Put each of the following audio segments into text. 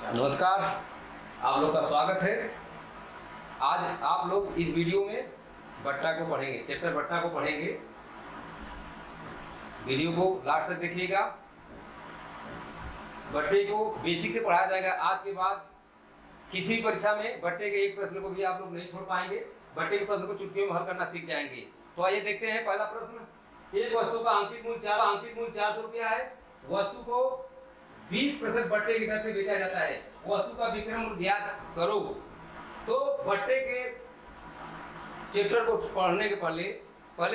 नमस्कार, आप लोग का स्वागत है। आज आप लोग इस वीडियो में बट्टा को पढ़ेंगे, चैप्टर बट्टा को पढ़ेंगे। वीडियो को लास्ट तक देखिएगा। बट्टे को बेसिक से पढ़ाया जाएगा। आज के बाद किसी भी परीक्षा में बट्टे के एक प्रश्न को भी आप लोग नहीं छोड़ पाएंगे। बट्टे के प्रश्न को चुटकियों में हल करना सीख जाएंगे। तो आइए देखते हैं पहला प्रश्न। एक वस्तु का अंकित मूल्य 400 रुपया है। वस्तु को 20% बट्टे की दर से बेचा जाता है। वस्तु का विक्रय मूल्य ज्ञात करो। तो बट्टे के चैप्टर को पढ़ने के पहले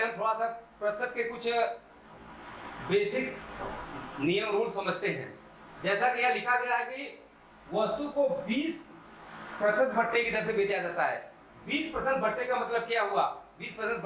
हम थोड़ा सा प्रतिशत के कुछ बेसिक नियम रूल समझते हैं। जैसा कि यहाँ लिखा गया है कि वस्तु को 20% बट्टे की दर से बेचा जाता है। 20% बट्टे का मतलब क्या हुआ? 20%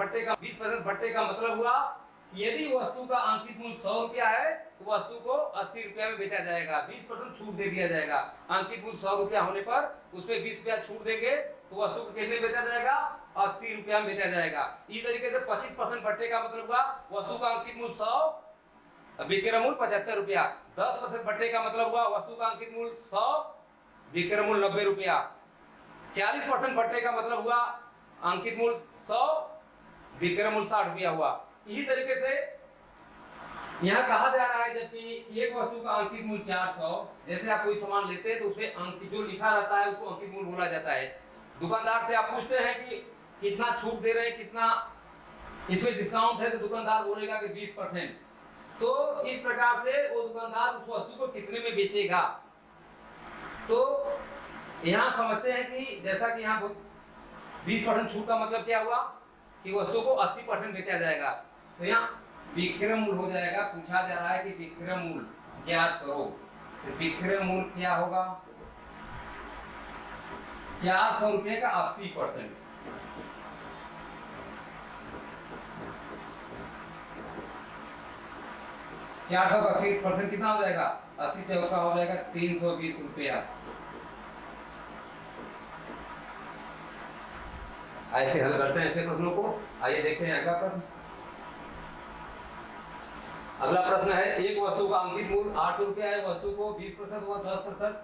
बट्टे का मतलब हुआ यदि वस्तु का अंकित मूल्य 100 रुपया है तो वस्तु को 80 रुपया में बेचा जाएगा। 20% छूट दे दिया जाएगा। अंकित मूल्य 100 रुपया होने पर उसपे 20 रुपया छूट देंगे तो वस्तु को कितने बेचा जाएगा? 80 रुपया में बेचा जाएगा। इस तरीके से 25% बट्टे का मतलब हुआ वस्तु का अंकित मूल्य 100, विक्रय मूल्य 75 रुपया। 10% बट्टे का मतलब हुआ वस्तु का अंकित मूल्य 100, विक्रय मूल्य 90 रुपया। 40% बट्टे का मतलब हुआ अंकित मूल्य 100, विक्रय मूल्य 60 रुपया हुआ। इसी तरीके से यहाँ कहा जा रहा है जबकि एक वस्तु का अंकित मूल्य 400, जैसे आप कोई सामान लेते हैं तो उसमें अंकित जो लिखा रहता है उसको अंकित मूल्य बोला जाता है। दुकानदार से आप पूछते हैं कि कितना छूट दे रहे हैं, कितना इसमें डिस्काउंट है, तो दुकानदार बोलेगा कि 20%। तो इस प्रकार से वो दुकानदार उस वस्तु को कितने में बेचेगा। तो यहाँ समझते हैं कि जैसा कि यहाँ 20% छूट का मतलब क्या हुआ कि वस्तु को 80% बेचा जाएगा। तो यहाँ विक्रय मूल्य हो जाएगा। पूछा जा रहा है कि विक्रय मूल्य ज्ञात करो। तो विक्रय मूल्य क्या होगा? 400 रुपये का 80%। चार सौ का 80% कितना हो जाएगा? 80 चौका हो जाएगा 320 रुपया। ऐसे हल करते हैं ऐसे प्रश्नों को। आइए देखते हैं अगला प्रश्न। अगला प्रश्न है एक वस्तु का अंकित मूल्य 8 रुपया है। वस्तु को 20% व 10%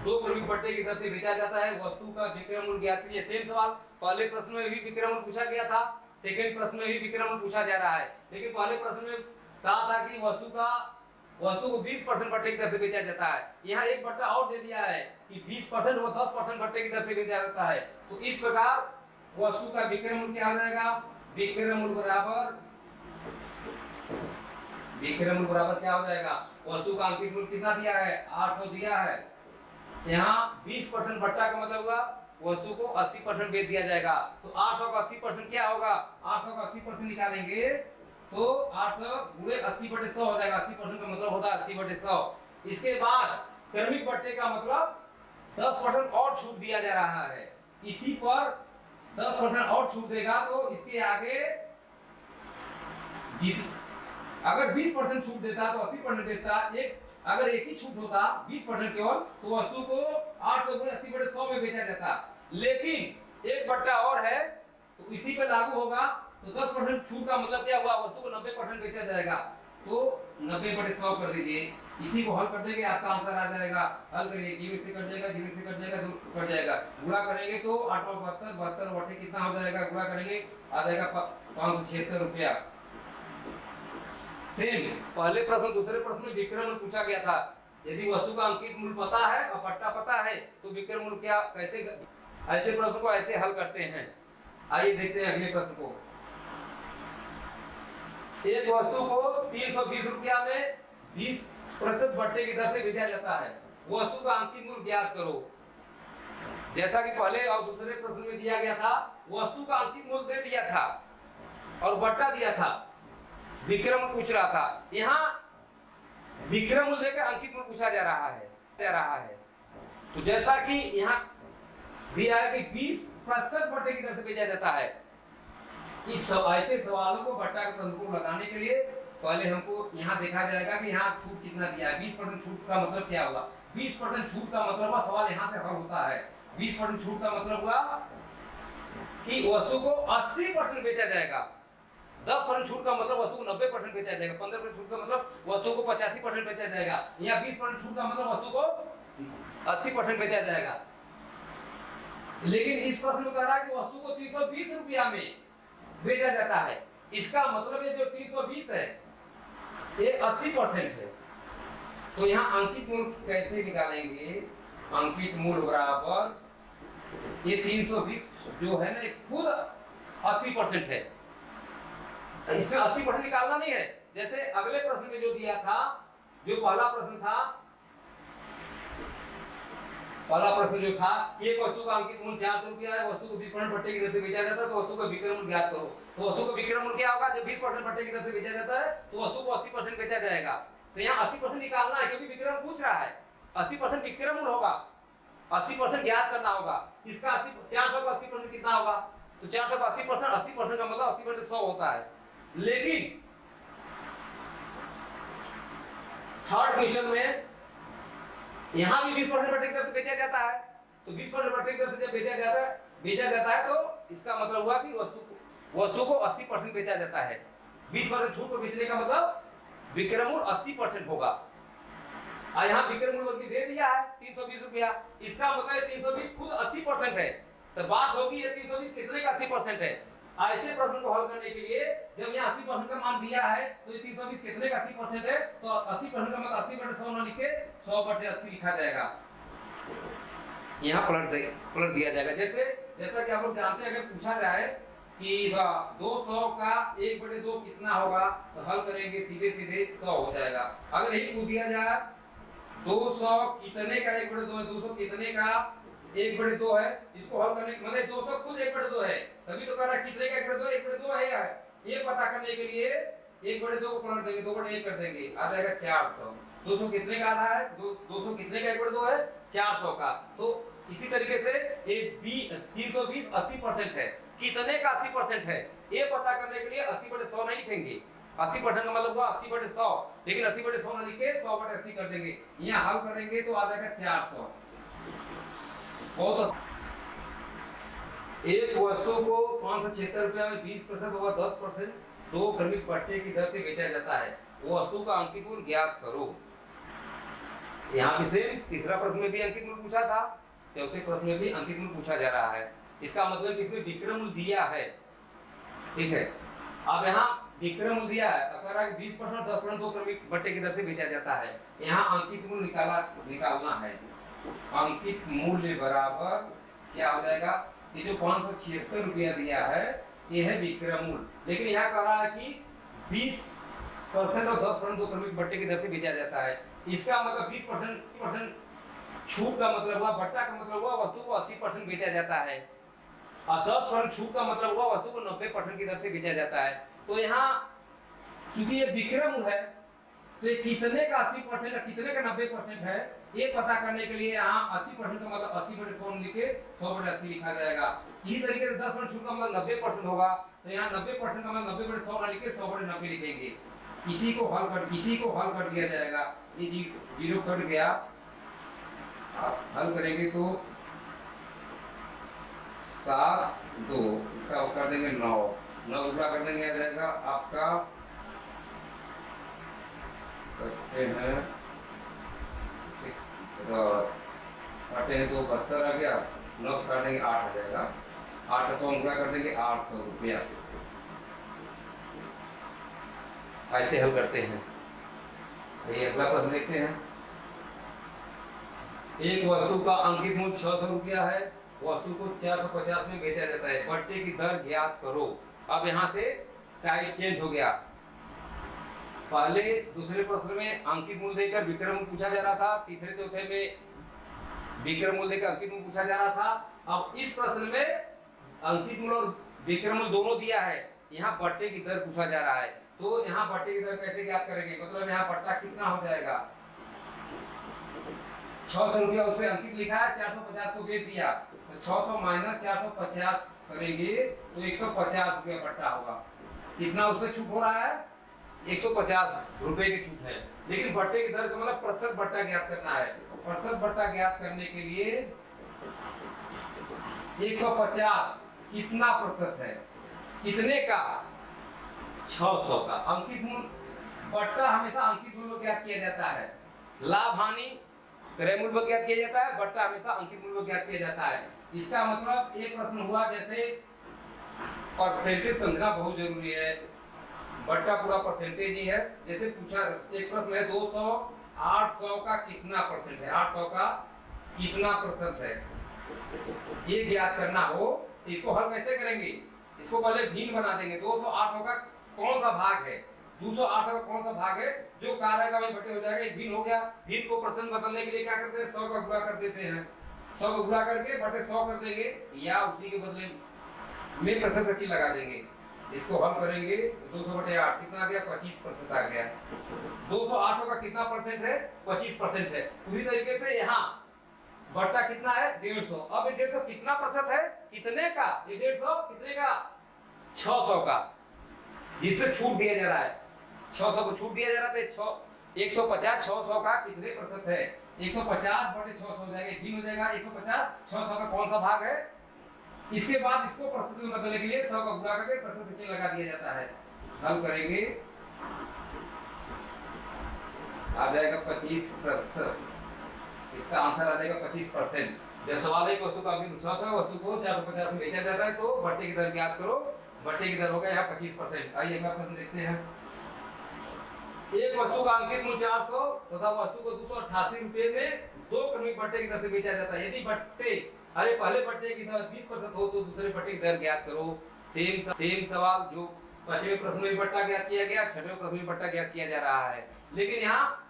दो क्रमिक बट्टे की दर से बेचा जाता है। वस्तु का विक्रय मूल्य ज्ञात कीजिए। सेम सवाल पहले प्रश्न में भी विक्रय मूल्य पूछा गया था, सेकंड प्रश्न में भी विक्रय मूल्य पूछा जा रहा है। लेकिन पहले प्रश्न में कहा था कि वस्तु को 20% बट्टे की दर से बेचा जाता है। यहाँ एक बट्टा और दे दिया है कि 20% व 10% बट्टे की दर से बेचा जाता है। तो इस प्रकार वस्तु का विक्रय मूल्य क्या हो जाएगा? विक्रय मूल्य बराबर क्या हो जाएगा? वस्तु का अंकित मूल्य कितना दिया है? 800 दिया है। यहाँ 20% बट्टा का मतलब हुआ वस्तु को 80% बेच दिया जाएगा। तो 800 का 80% क्या होगा? 800 का 80% निकालेंगे तो 800 गुणे 80/100 हो जाएगा। 80% का मतलब होता है 80/100। इसके बाद क्रमिक बट्टे का मतलब 10% और छूट दिया जा रहा है। इसी पर 10% और छूट देगा तो इसके आगे अगर 20% छूट देता तो 80% देता। अगर एक ही छूट होता 20% केवल तो वस्तु को 800 गुणे 80/100 में बेचा जाता। लेकिन एक बट्टा और है तो इसी पे लागू होगा। तो 10% छूट का मतलब क्या हुआ? वस्तु को 90% बेचा जाएगा। तो 90/100 कर दीजिए। इसी को हल कर देंगे आपका आंसर आ जाएगा। हल करिए, जीवित से कट जाएगा, जीवित से कट जाएगा, दूर कट जाएगा। गुणा करेंगे तो 8 और 72 बटे कितना हो जाएगा? गुणा करेंगे आ जाएगा 576 रुपया। सेम पहले प्रश्न दूसरे प्रश्न में विक्रय मूल्य पूछा गया था। यदि वस्तु का अंकित मूल्य पता है और बट्टा पता है तो विक्रय मूल्य क्या, कैसे ऐसे प्रश्न को ऐसे हल करते हैं। आइए देखते हैं अगले प्रश्न को। एक वस्तु को 320 रुपया में 20% बट्टे की दर से बेचा जाता है। वस्तु का अंकित मूल्य ज्ञात करो। जैसा कि पहले और दूसरे प्रश्न में दिया गया था, वस्तु का अंकित मूल्य दे दिया था और बट्टा दिया था, विक्रय मूल्य पूछ रहा था। यहाँ विक्रय मूल्य देकर अंकित मूल्य पूछा जा रहा है। तो जैसा कि यहाँ दिया है कि 20% बट्टे की दर से बेचा जाता है। इस ऐसे सवालों को बट्टा के प्रश्न को लगाने के लिए पहले हमको यहाँ देखा जाएगा कि यहाँ छूट कितना दिया है। 20% छूट का मतलब क्या हुआ? 20% छूट का मतलब हुआ, सवाल यहाँ से हल होता है। 20% छूट का मतलब हुआ कि वस्तु को 80% बेचा जाएगा। 10% छूट का मतलब वस्तु को 90% बेचा जाएगा। 15% छूट का मतलब वस्तु को 85% बेचा जाएगा। यहाँ 20% छूट का मतलब वस्तु को 80% बेचा जाएगा। लेकिन इस प्रश्न में कह रहा है कि वस्तु को 320 रुपया में बेचा जाता है। इसका मतलब ये जो 320 है ये 80% है। तो यहाँ अंकित मूल्य कैसे निकालेंगे? अंकित मूल्य बराबर ये 320 जो है ना, खुद 80% है। इसमें 80% निकालना नहीं है। जैसे अगले प्रश्न में जो दिया था, जो पहला प्रश्न था, पहला प्रश्न जो था, एक वस्तु का अंकित मूल्य 400 रुपया है, वस्तु को 20% भट्टे की दर से बेचा जाता है, तो वस्तु का विक्रय मूल्य ज्ञात करो। तो वस्तु का विक्रय मूल्य क्या होगा? जब 20% भट्टे की दर से बेचा जाता है तो वस्तु को 80% बेचा जाएगा। तो यहाँ 80% निकालना है, क्योंकि विक्रय मूल्य पूछ रहा है। 80% विक्रय मूल्य होगा, 80% ज्ञात करना होगा। इसका 400 का 80% कितना होगा? तो 400 का 80%, 80% का मतलब 80% 100 होता है। लेकिन थर्ड क्वेश्चन में यहाँ भी 20% भट्टे की दर से बेचा जाता है। तो 20% भट्टे की दर से जब बेचा जाता है तो इसका मतलब हुआ कि वस्तु को 80% बेचा जाता है। 20% छूट को बेचने का मतलब विक्रय मूल्य 80% होगा। और यहाँ विक्रय मूल्य दे दिया है 320 रुपया। इसका मतलब 320 खुद 80% है। तो बात होगी ये 320 कितने का 80% है। ऐसे प्रश्न को हल करने के लिए जब यहाँ 80% का मान दिया है तो ये 320 कितने का 80% है, तो 80% का मतलब 80/100 ना लिख के 100/80 लिखा जाएगा। यहाँ पलट दिया जाएगा। जैसा कि आप लोग जानते हैं, अगर पूछा जाए कि 200 का 1/2 कितना होगा, तो हल करेंगे सीधे 100 हो जाएगा। अगर यही पूछ दिया जाए 200 कितने का 1/2 है, 200 कितने का 1/2 है, इसको हल करने मतलब 200 खुद 1/2 है, तभी तो कह रहा है कितने का 1/2, 1/2 है। ये पता करने के लिए 1/2 को पलट देंगे, 2/1 कर देंगे, आ जाएगा 400। 200 कितने का आधा है? 200 कितने का 1/2 है? 400 का। तो इसी तरीके से ये 320 80% है। कितने का 80% है ये पता करने के लिए 80/100 नहीं लिखेंगे। 80% का मतलब हुआ 80/100, लेकिन 80/100 ना लिख के 100/80 कर देंगे। यहाँ हल करेंगे तो आ जाएगा 400। बहुत एक वस्तु को 576 रुपया में 20% होगा 10% 2 क्रमिक पट्टे की दर से बेचा जाता है। वो वस्तु का अंकित मूल्य ज्ञात करो। यहाँ भी सेम, तीसरा प्रश्न में भी अंकित मूल्य पूछा था, चौथे प्रश्न में भी अंकित मूल्य पूछा जा रहा है। इसका मतलब इसमें विक्रय मूल्य दिया है, ठीक है। अब यहाँ विक्रय मूल्य दिया है, अब कह रहा है 20% 10% 2 क्रमिक पट्टे की दर से बेचा जाता है। यहाँ अंकित मूल्य निकालना है। अंकित मूल्य बराबर क्या हो जाएगा? ये जो 576 रुपया दिया है ये है विक्रय मूल्य, लेकिन यहाँ कह रहा है कि 20% और 10% 2 क्रमिक भट्टे की दर से बेचा जाता है। इसका मतलब 20% छूट का मतलब हुआ, भट्टा का मतलब हुआ वस्तु को 80% बेचा जाता है, और 10% छूट का मतलब हुआ वस्तु को 90% की दर से बेचा जाता है। तो यहाँ चूंकि ये विक्रय मूल्य है, तो ये कितने का 80% है, कितने का 90% है, ये पता करने के लिए यहाँ 80% का मतलब 80/100 लिखे 100/80 लिखा जाएगा। इसी तरीके से 10% छूट का मतलब 90% होगा, तो यहाँ 90% का मतलब 90/100 ना लिखे 100/90 लिखेंगे। इसी को हल कर दिया जाएगा। ये 0 कट गया, हल करेंगे तो 7 2 इसका कर देंगे 9 रुपया कर देंगे, आ जाएगा आपका करते हैं काटे हैं तो 72 आ गया, 9 से काटेंगे 8 आ जाएगा। 8 100 रुपया कर देंगे 800 रुपया। ऐसे हल करते हैं। ये अगला प्रश्न देखते हैं। एक वस्तु का अंकित मूल्य 600 रुपया है, वस्तु को 450 में बेचा जाता है, पट्टे की दर ज्ञात करो। अब यहाँ से टाइप चेंज हो गया। पहले दूसरे प्रश्न में अंकित मूल्य देकर विक्रय मूल्य पूछा जा रहा था, तीसरे चौथे में विक्रय मूल्य देकर अंकित मूल्य पूछा जा रहा था। अब इस प्रश्न में अंकित मूल्य और विक्रय मूल्य दोनों दिया है, यहाँ पट्टे की दर पूछा जा रहा है। तो यहाँ पट्टे की दर कैसे ज्ञात करेंगे? मतलब यहाँ पट्टा कितना हो जाएगा? 600 रुपया उस पर अंकित लिखा है, 450 को बेच दिया, तो 600 माइनस 450 करेंगे तो 150 रुपया पट्टा होगा। कितना उस पर छूट हो रहा है? 150 रुपए की छूट है। लेकिन भट्टे की दर का मतलब प्रतिशत भट्टा ज्ञात करना है। प्रतिशत भट्टा ज्ञात करने के लिए 150 कितना प्रतिशत है? कितने का? 600 का। अंकित मूल्य, भट्टा हमेशा अंकित मूल्य ज्ञात किया जाता है। लाभ हानि क्रय मूल्य ज्ञात किया जाता है, बट्टा हमेशा अंकित मूल्य ज्ञात किया जाता है। इसका मतलब एक प्रश्न हुआ, जैसे परसेंटेज समझना बहुत जरूरी है, बट्टा पूरा परसेंटेज ही है। जैसे पूछा एक प्रश्न है 200 800 का कितना परसेंट है, 800 का कितना प्रतिशत है, ये ज्ञात करना हो, इसको हल कैसे करेंगे, इसको पहले भिन्न बना देंगे। 200 800 का कौन सा भाग है, 200 800 का कौन सा भाग है, जो कार्य का वही बटे हो जाएगा, एक भिन्न हो गया। भिन्न को प्रतिशत बदलने के लिए क्या करते हैं, 100 का गुणा कर देते हैं, 100 का गुणा करके बटे 100 कर देंगे, या उसी के बदले में प्रतिशत अच्छी लगा देंगे। इसको हल करेंगे 200 बटे 8 कितना आ गया, 25% आ गया। 200 800 का कितना परसेंट है, 25% है। उसी तरीके से यहाँ बट्टा कितना है, 150। अब ये 150 कितना प्रतिशत है, कितने का, ये 150 कितने का, 600 का, जिसमें छूट दिया जा रहा है, 600 को छूट दिया जा रहा है। 150 600 का कितने प्रतिशत है, 150 बटे 600 हो जाएगा, भिन्न हो जाएगा। 150 600 का कौन सा भाग है, इसके बाद इसको प्रतिशत में बदलने के लिए 100 का गुणा करके प्रतिशत लगा दिया जाता है। हल करेंगे, आ जाएगा 25%, इसका आंसर आ जाएगा 25%। जब सवाल एक वस्तु का अंकित 600 वस्तु को 450 में बेचा जाता है, तो बट्टे की दर ज्ञात करो, बट्टे की दर होगा यहाँ 25%। आइए अगला प्रश्न देखते हैं। एक वस्तु का अंकित मूल्य 400 तथा वस्तु को 288 रुपए में 2 क्रमिक बट्टे की दर से बेचा जाता है। यदि बट्टे पहले बट्टे की दर 20% हो तो दूसरे बट्टे की दर ज्ञात करो। सेम सवाल जो 5वें प्रश्न में बट्टा ज्ञात किया गया, 6वें प्रश्न में बट्टा ज्ञात किया जा रहा है, लेकिन यहाँ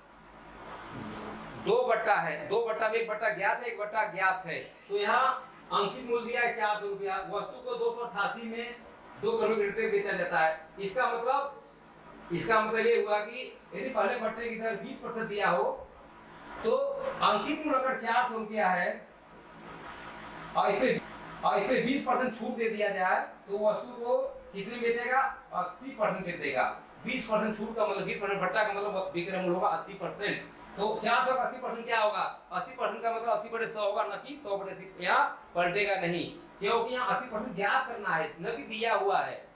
2 बट्टा है, 2 बट्टा में एक बट्टा ज्ञात है, एक बट्टा ज्ञात है। तो यहाँ अंकित मूल्य दिया है 400 रुपया, वस्तु को 288 में 2 क्रमिक बट्टे बेचा जाता है। इसका मतलब ये हुआ कि यदि पहले बट्टे की दर 20% दिया हो तो अंकित मूल्य अगर 400 रुपया है और इसमें 20% छूट दे दिया जाए तो वस्तु को कितने बेचेगा, 80% बेच देगा। 20% छूट का मतलब 20% बट्टा का मतलब विक्रय मूल्य होगा 80%। तो 400 का 80% क्या होगा, 80% का मतलब 80 बटे 100 होगा, न कि 100 बटे 80 यहाँ पलटेगा नहीं, क्योंकि यहाँ 80% ज्ञात करना है, न कि दिया हुआ है।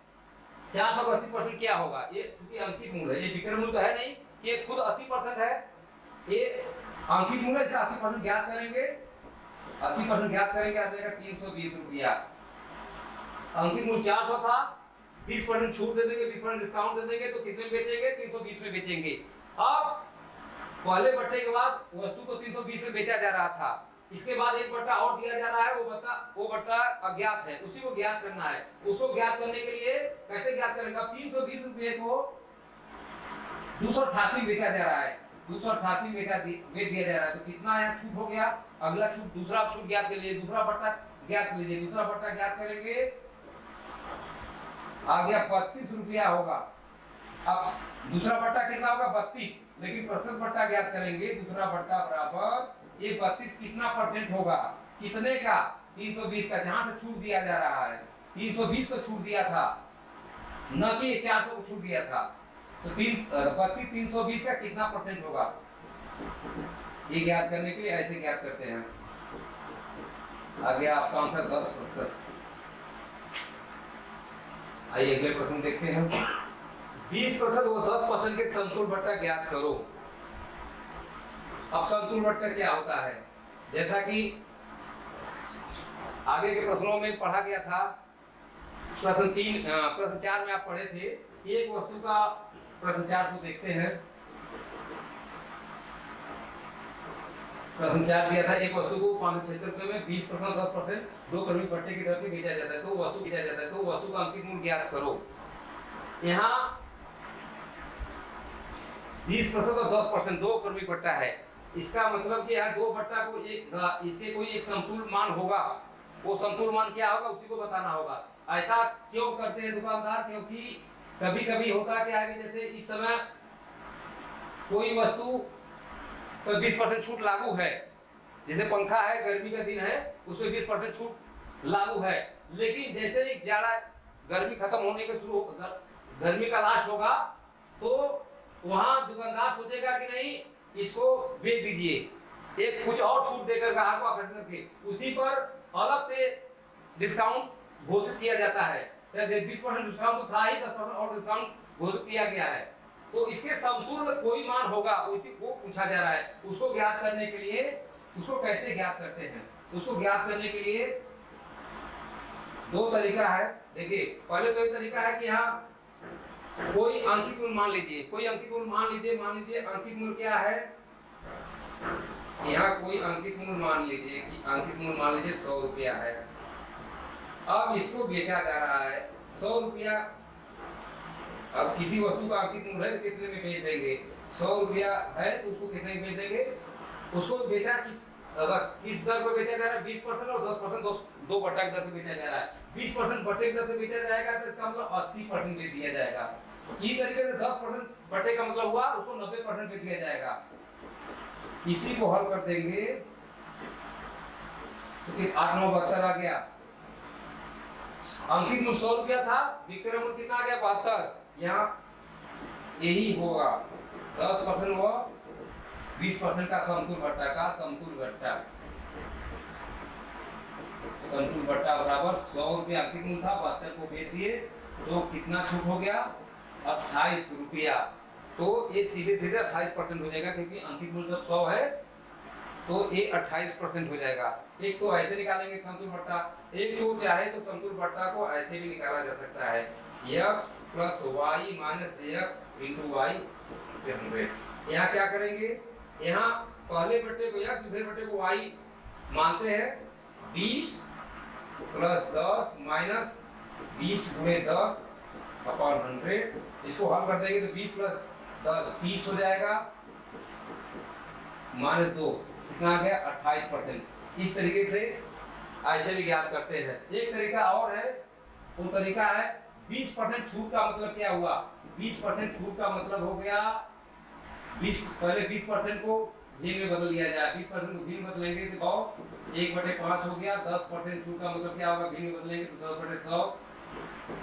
400 का 80% क्या होगा, ये चूंकि अंकित मूल्य है, ये विक्रय मूल्य तो है नहीं, ये खुद 80% है, ये अंकित मूल्य है। 80% ज्ञात करेंगे, 80% ज्ञात करेंगे, आ जाएगा 320 रुपया। अंकित मूल्य 400 था, 20% छूट दे देंगे, 20% डिस्काउंट दे देंगे, तो कितने में बेचेंगे, 320 में बेचेंगे। अब पहले बट्टे के बाद वस्तु को 320 में बेचा जा रहा था, इसके बाद एक बट्टा और दिया जा रहा है, वो बट्टा अज्ञात है, उसी को ज्ञात करना है। उसको ज्ञात करने के लिए कैसे ज्ञात करेंगे, 320 रुपये को 288 बेचा जा रहा है, 288 बेच दिया जा रहा है, तो कितना यहाँ छूट हो गया। अगला छूट, दूसरा छूट ज्ञात कर लीजिए, दूसरा बट्टा ज्ञात कर लीजिए, दूसरा बट्टा ज्ञात करेंगे, आ गया 32 रुपया होगा। अब दूसरा बट्टा कितना होगा, 32, लेकिन प्रतिशत बट्टा ज्ञात करेंगे, दूसरा बट्टा बराबर ये 32 कितना परसेंट होगा, कितने का, 320 का, जहां से छूट दिया जा रहा है 320 को छूट दिया था, न कि 400 को छूट दिया था। तो 32 320 का कितना परसेंट होगा, ये ज्ञात करने के लिए ऐसे ज्ञात करते हैं। आ गया आपका आंसर 10%। आइए अगले प्रश्न देखते हैं। 20% व 10% के समतुल बट्टा ज्ञात करो। अब समतुल बट्टा क्या होता है, जैसा कि आगे के प्रश्नों में पढ़ा गया था, प्रश्न 4 में आप पढ़े थे। एक वस्तु का प्रश्न 4 को देखते हैं। प्रश्न 4 दिया था, एक वस्तु को 576 रुपए में 20% 10% 2 क्रमिक बट्टे की दर से बेचा जाता है, तो वस्तु बेचा जाता है, तो वस्तु का अंकित मूल्य ज्ञात करो। यहाँ 20% और 10% 2 क्रमिक बट्टा है, इसका मतलब कि यहाँ 2 बट्टा को इसके कोई एक समतुल मान होगा, वो समतुल मान क्या होगा उसी को बताना होगा। ऐसा क्यों करते हैं दुकानदार, क्योंकि कभी कभी होता क्या है कि जैसे इस समय कोई वस्तु पर 20% छूट लागू है, जैसे पंखा है, गर्मी का दिन है, उसमें 20% छूट लागू है, लेकिन जैसे ही जाड़ा गर्मी खत्म होने के गर्मी का लास्ट होगा, तो वहां दुकानदार सोचेगा कि नहीं इसको बेच दीजिए, एक कुछ और छूट देकर ग्राहक को आकर्षित करके, उसी पर अलग से डिस्काउंट घोषित किया जाता है। 20% डिस्काउंट तो था ही, 10% और डिस्काउंट घोषित किया गया है। तो इसके समतुल्य कोई मान होगा उसी को पूछा जा रहा है। उसको ज्ञात करने के लिए उसको कैसे ज्ञात करते हैं, उसको ज्ञात करने के लिए दो तरीका है। देखिए पहले तो एक तरीका है कि यहाँ कोई अंकित मूल्य मान लीजिए, कोई अंकित मूल्य मान लीजिए अंकित मूल्य क्या है, यहाँ कोई अंकित मूल्य मान लीजिए कि अंकित मूल्य मान लीजिए 100 रुपया है। अब इसको बेचा जा रहा है 100 रुपया। अब किसी वस्तु का अंकित मूल्य है तो कितने में बेच देंगे, 100 रुपया है तो उसको कितने में बेच देंगे, उसको बेचा किस दर पर बेचा जा रहा है, 20% और 10% दो बट्टा की दर से बेचा जा रहा है। 20% बट्टे की दर से बेचा जाएगा तो इसका मतलब 80% बेच दिया जाएगा। इस तरीके से 10% बट्टे का मतलब हुआ उसको 90% बेच दिया जाएगा। इसी को हल कर देंगे तो 8 9 72 आ गया। अंकित मूल्य 100 रुपया था, विक्रय मूल्य कितना आ गया 72। यहाँ यही होगा 10% हुआ 20% का समतुल्य भट्टा बराबर 100 रुपया अंकित मूल्य था, 72 को बेच दिए तो कितना छूट हो गया 28 रुपया। तो ये सीधे 28% हो जाएगा क्योंकि अंकित मूल्य जब 100 है तो ये 28% हो जाएगा। एक तो ऐसे निकालेंगे समतुल्य भट्टा, एक तो चाहे तो समतुल्य भट्टा को ऐसे भी निकाला जा सकता है x + y - x × y 100। यहाँ क्या करेंगे, यहाँ पहले बट्टे को x दूसरे बट्टे को y मानते हैं। 20 + 10 - 20 × 10 अपॉन 100। इसको हल कर देंगे तो 20 + 10 30 हो जाएगा -2 कितना आ गया 28%। इस तरीके से ऐसे भी ज्ञात करते हैं। एक तरीका और है, वो तरीका है 20% छूट का मतलब क्या हुआ, 20% छूट का मतलब हो गया 20 को भिन्न में बदल दिया जाए। 20% को भिन्न बदलेंगे तो 1/5 हो गया। 10% छूट का मतलब क्या होगा, भिन्न में बदलेंगे तो 10/100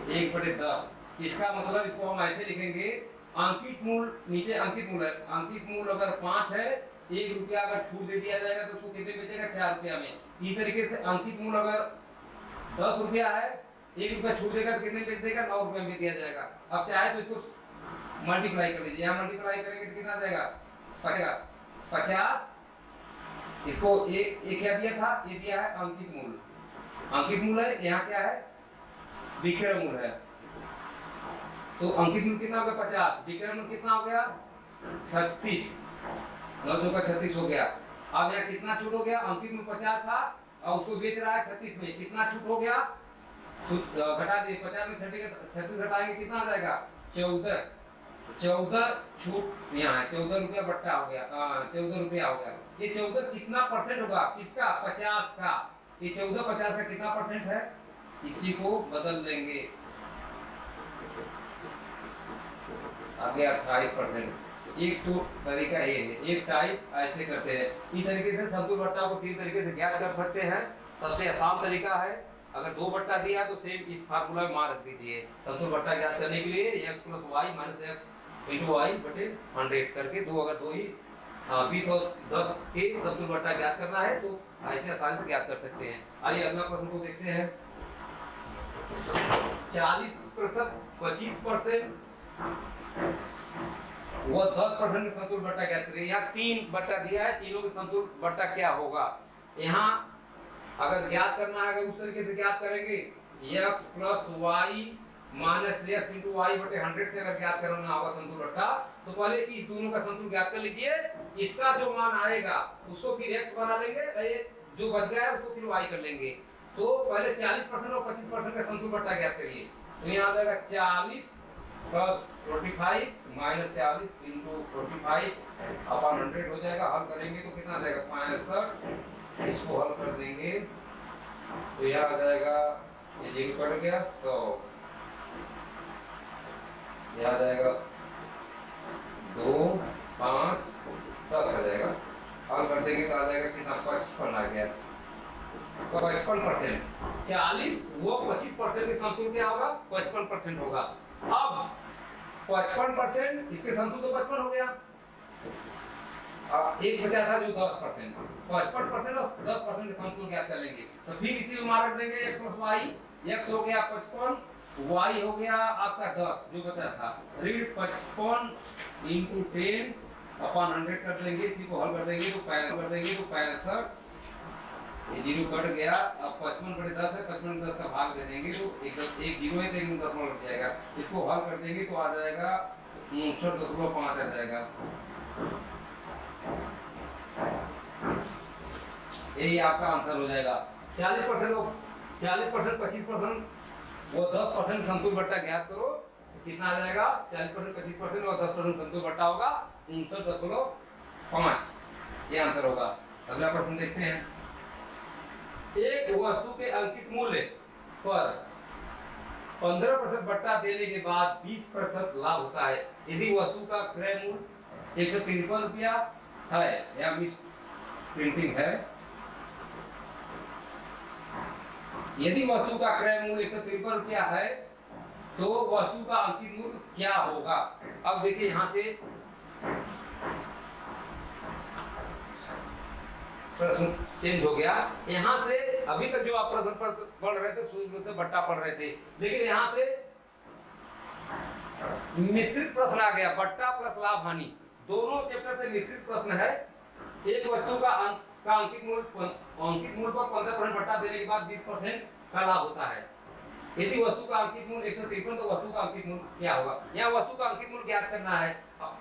1/10। इसका मतलब इसको हम ऐसे लिखेंगे अंकित मूल्य, नीचे अंकित मूल्य है, अंकित मूल्य अगर 5 है, 1 रुपया अगर छूट दे दिया जाएगा तो उसको कितने बेचेगा 4 रुपया में। इस तरीके से अंकित मूल्य अगर 10 रुपया है, 1 रुपया छूट देगा तो कितने बेच देगा 9 रुपया में दिया जाएगा। अब चाहे तो इसको मल्टीप्लाई कर लीजिए, यहाँ मल्टीप्लाई करेंगे तो कितना जाएगा 50। इसको एक क्या दिया था, ये दिया है अंकित मूल्य। अंकित मूल्य है, यहाँ क्या है विक्रय मूल्य है। तो अंकित मूल्य कितना हो गया 50, विक्रय मूल्य कितना हो गया 36, 9 का 36 हो गया। अब यहाँ कितना छूट हो गया, अंकित मूल्य 50 था और उसको बेच रहा है 36 में, कितना छूट हो गया, घटा दिए 50 में 36 घटाएंगे कितना आ जाएगा 14 छूट यहाँ है 14 रुपया बट्टा हो गया, 14 रुपया हो गया। ये 14 कितना परसेंट होगा, किसका 50 का। ये 14 50 का कितना परसेंट है, इसी को बदल देंगे आगे 28%। एक तो तरीका ये है, एक टाइप ऐसे करते हैं। इस तरीके से समतुल्य भट्टा को 3 तरीके से ज्ञात कर सकते हैं। सबसे आसान तरीका है, अगर 2 बट्टा दिया तो सेम इस फार्मूला में मान रख दीजिए। समतुल्य भट्टा ज्ञात करने के लिए x + y - x × y/100 करके 2 अगर 2 ही 20 और 10 के समतुल्य भट्टा ज्ञात करना है तो ऐसे आसानी से ज्ञात कर सकते हैं। आइए अगला प्रश्न को देखते हैं। 40% 25% वो 10% के समतुल्य भट्टा ज्ञात करिए। यहाँ 3 बट्टा दिया है, तीनों के समतुल्य भट्टा क्या होगा। यहाँ अगर ज्ञात करना है, अगर उस तरीके से ज्ञात करेंगे x + y - x × y/100 से अगर ज्ञात करना होगा समतुल्य भट्टा, तो पहले इस दोनों का समतुल्य ज्ञात कर लीजिए। इसका जो मान आएगा उसको फिर x बना लेंगे, जो बच गया है उसको फिर y कर लेंगे। तो पहले 40% और 25% का समतुल्य भट्टा ज्ञात करिए। तो यहाँ आ जाएगा 40 + 45 - 40 × 45 अपॉन 100 हो जाएगा। हल करेंगे तो कितना आ जाएगा 65। इसको हल कर देंगे तो यह आ जाएगा, ये 0 कट गया 100, यह आ जाएगा 2 5 10 आ जाएगा। हल कर देंगे तो आ जाएगा कितना 55 आ गया। 55% 40 वो 25% के समतुल्य क्या होगा 55% होगा। अब 55% इसके समतुल्य तो 55 हो गया। अब एक बचा था जो 10%, 55% और 10% के समतुल्य ज्ञात कर लेंगे। तो फिर इसी में मान रख देंगे x + y, x हो गया 55, y हो गया आपका 10 जो बचा था, ऋण 55 इंटू 10 अपॉन 100 कर देंगे, इसी को हल कर देंगे तो 65, ये जीरो कट गया। अब 55/10 है, 55 का भाग दे देंगे तो एक जीरो है तो एक दशमलव लग जाएगा, इसको हल कर देंगे तो आ जाएगा 59.5 आ जाएगा। यही आपका आंसर हो जाएगा। 40% 25% वो 10% समतुल बट्टा ज्ञात करो, कितना आ जाएगा? 40% 25% और 10% समतुल बट्टा होगा 59.5, ये आंसर होगा। अगला प्रश्न देखते हैं। एक वस्तु के अंकित मूल्य पर 15% बट्टा देने के बाद 20% लाभ होता है यदि वस्तु का क्रय मूल्य 153 रुपया है, या मिस प्रिंटिंग है, यदि वस्तु का क्रय मूल्य 153 रुपया है तो वस्तु का अंकित मूल्य क्या होगा? अब देखिए यहां से प्रश्न चेंज हो गया। यहां से अभी तक जो आप प्रश्न पढ़ रहे थे सूत्र से बट्टा पढ़ रहे थे, लेकिन यहां से मिश्रित प्रश्न आ गया, बट्टा प्लस लाभ हानि। दोनों चैप्टर से मिश्रित प्रश्न है। एक वस्तु का अंकित मूल्य पर 15% बट्टा देने के बाद 20% का लाभ होता है यदि वस्तु का अंकित मूल्य 153, तो वस्तु का अंकित मूल्य क्या होगा? यहाँ वस्तु का अंकित मूल्य ज्ञात करना है।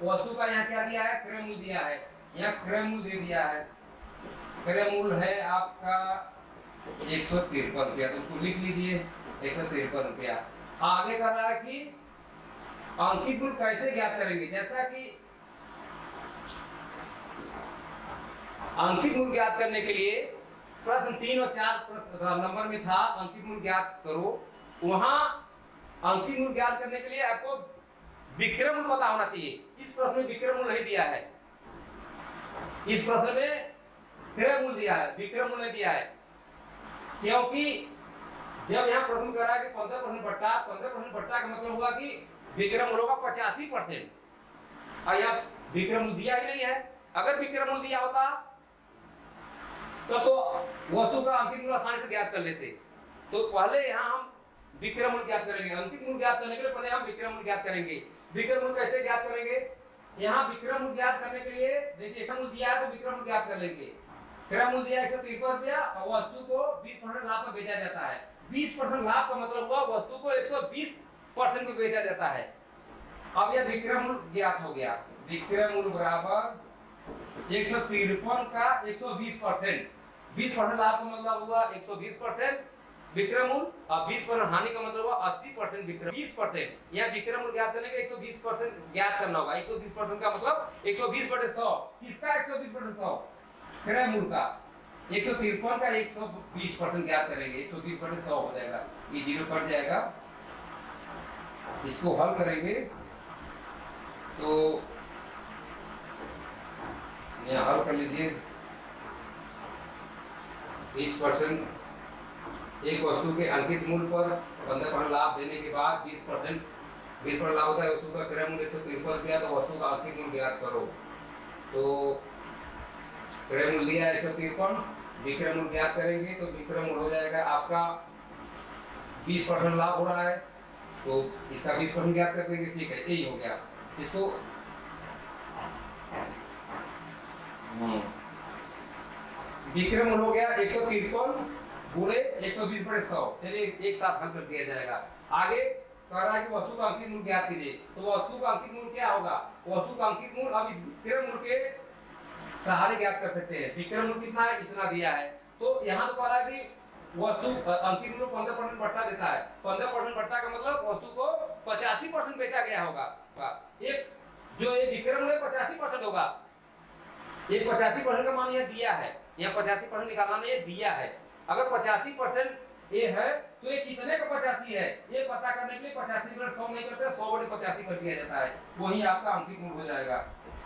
वस्तु का यहाँ क्या दिया है? क्रय मूल्य दिया है, यहाँ क्रय मूल्य दे दिया है। क्रय मूल्य है आपका 153 रुपया, तो उसको लिख लीजिए 153 रुपया। आगे कर रहा है कि अंकित मूल्य कैसे ज्ञात करेंगे? जैसा कि अंकित मूल्य ज्ञात करने के लिए प्रश्न 3 और 4 नंबर में था अंकित मूल्य ज्ञात करो, वहां अंकित मूल्य ज्ञात करने के लिए आपको विक्रय मूल्य पता होना चाहिए। इस प्रश्न में विक्रय मूल्य नहीं दिया है, इस प्रश्न में क्रय मूल्य दिया है, विक्रय मूल्य नहीं दिया है। क्योंकि जब यहाँ प्रश्न कर रहा है कि 15% बट्टा का मतलब हुआ कि विक्रय मूल्य होगा 85%, और यहाँ विक्रय मूल्य दिया ही नहीं है। अगर विक्रय मूल्य दिया होता तो वस्तु का अंकित मूल्य आसानी से ज्ञात कर लेते। तो पहले यहाँ हम विक्रय मूल्य ज्ञात करेंगे, अंकित मूल्य ज्ञात करने के लिए पहले हम विक्रय मूल्य ज्ञात करेंगे। विक्रय मूल्य कैसे ज्ञात करेंगे? यहाँ विक्रय मूल्य ज्ञात करने के लिए देखिए क्रय मूल्य दिया है तो विक्रय मूल्य ज्ञात कर लेंगे। क्रय मूल्य दिया 153 रुपया और वस्तु को 20% लाभ में बेचा जाता है। 20% लाभ का मतलब हुआ वस्तु को 120% में बेचा जाता है। अब यह विक्रय मूल्य ज्ञात हो गया। विक्रय मूल्य बराबर 153 का 120%, 20% लाभ का मतलब हुआ 120% विक्रय मूल्य, और 20% हानि का मतलब हुआ 80% विक्रय। 20% या विक्रय मूल्य ज्ञात करने के 120% ज्ञात करना होगा। 120% का मतलब 120/100, किसका 120/100? क्रय मूल्य का। 153 का 120% ज्ञात करेंगे, 120/100 हो जाएगा, ये जीरो कट जाएगा। इसको हल करेंगे तो यहाँ हल कर लीजिए। 20% एक वस्तु के अंकित मूल्य पर 15% लाभ देने के बाद 20% लाभ होता है। वस्तु का क्रय मूल्य 153 रुपया, तो वस्तु का अंकित मूल्य ज्ञात करो। तो क्रय मूल्य दिया 153, विक्रय मूल्य ज्ञात करेंगे तो विक्रय मूल्य हो जाएगा आपका 20% लाभ हो रहा है तो इसका 20% ज्ञात कर देंगे। ठीक है, यही हो गया। इसको विक्रय मूल्य हो गया 153 गुणे 120/100। चलिए एक साथ हल कर दिया जाएगा। आगे कह रहा है कि वस्तु का अंकित मूल्य ज्ञात कीजिए, तो वस्तु का अंकित मूल्य क्या होगा? वस्तु का अंकित मूल्य अब इस विक्रय मूल्य के सहारे ज्ञात कर सकते हैं। विक्रय मूल्य कितना है? इतना दिया है। तो यहाँ तो कह रहा है कि वस्तु अंकित मूल्य 15% बट्टा देता है। 15% बट्टा का मतलब वस्तु को 85% बेचा गया होगा। एक जो ये विक्रय मूल्य 85% होगा, ये 85% का मान यह दिया है, यह 85% निकालना नहीं, ये दिया है। अगर 85% ये है तो ये कितने का 85 है ये पता करने के लिए 85/100 नहीं करते, 100/85 कर दिया जाता है। वही आपका अंकित मूल्य हो जाएगा।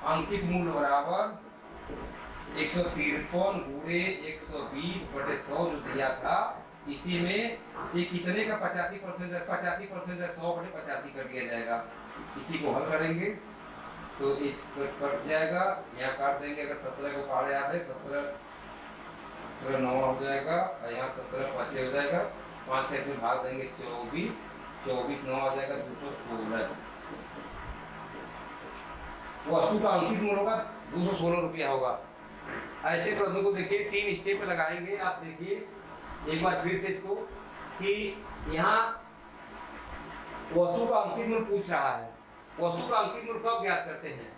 अंकित मूल्य बराबर 153 गुणे 120/100 जो दिया था, इसी में ये कितने का 85% है? 100/85 कर दिया जाएगा। इसी को हल करेंगे तो एक कट जाएगा, यहाँ काट देंगे। अगर 17 को पहाड़ याद है, 17 9 हो जाएगा, और यहाँ 17 5 हो जाएगा। 5 का इसमें भाग देंगे 24, 24 9 आ जाएगा 216। वस्तु का अंकित मूल्य होगा 216 रुपया होगा। ऐसे प्रश्नों को देखिए 3 स्टेप लगाएंगे आप। देखिए एक बार फिर से इसको कि यहाँ वस्तु का अंकित मूल्य पूछ रहा है। वस्तु का अंकित मूल्य कब ज्ञात करते हैं?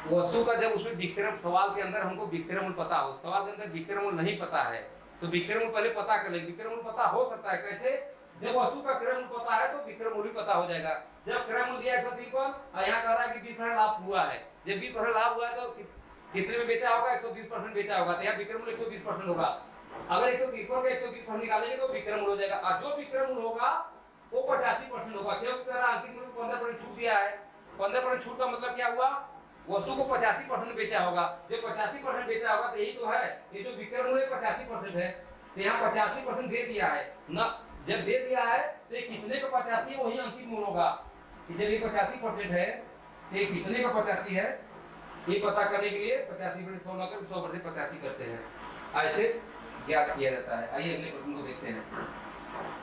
वस्तु का जब उसमें विक्रम, सवाल के अंदर हमको विक्रम मूल्य पता हो। सवाल के अंदर विक्रम मूल्य नहीं पता है तो विक्रम मूल्य पहले पता कर लेंगे। विक्रम मूल्य पता हो सकता है कैसे? जब वस्तु का क्रय मूल्य पता है तो विक्रय मूल्य पता हो जाएगा। जब क्रय मूल्य दिया 153 और यहाँ कह रहा है कि 20% लाभ हुआ है। जब 20% लाभ हुआ है तो कितने में बेचा होगा? 120% बेचा होगा, तो यहाँ विक्रय मूल्य 120% होगा। अगर 153 का 120% निकालेंगे तो विक्रय मूल्य हो जाएगा। और जो विक्रय मूल्य होगा वो 85% होगा, क्योंकि अंकित मूल्य 15% छूट दिया है। 15% छूट का मतलब क्या हुआ? वस्तु को 85% बेचा होगा। जब 85% बेचा होगा तो यही तो है, ये जो विक्रय मूल्य 85% है, तो यहाँ 85% दे दिया है ना। जब दे दिया है तो ये कितने का 85 है वही अंकित मूल्य होगा। जब ये 85% है तो ये कितने का 85 है ये पता करने के लिए 85% 100 कर 100% 85 करते हैं। ऐसे ज्ञात किया जाता है। आइए अगले प्रश्न को देखते हैं।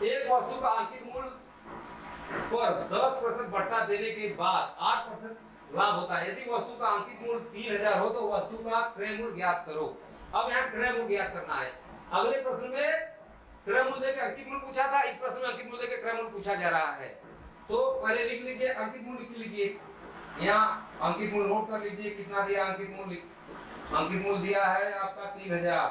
एक वस्तु का अंकित मूल्य पर 10% बट्टा देने के बाद 8% लाभ होता है। यदि वस्तु का अंकित मूल्य 3000 हो तो वस्तु का क्रय मूल्य ज्ञात करो। अब यहाँ क्रय मूल्य ज्ञात करना है। अगले प्रश्न में क्रय मूल्य के अंकित मूल्य पूछा था, इस प्रश्न में अंकित मूल्य के क्रय मूल्य पूछा जा रहा है। तो पहले लिख लीजिए, अंकित मूल्य लिख लीजिए। यहाँ अंकित मूल्य नोट कर लीजिए, कितना दिया अंकित मूल्य? अंकित मूल्य दिया है आपका 3000।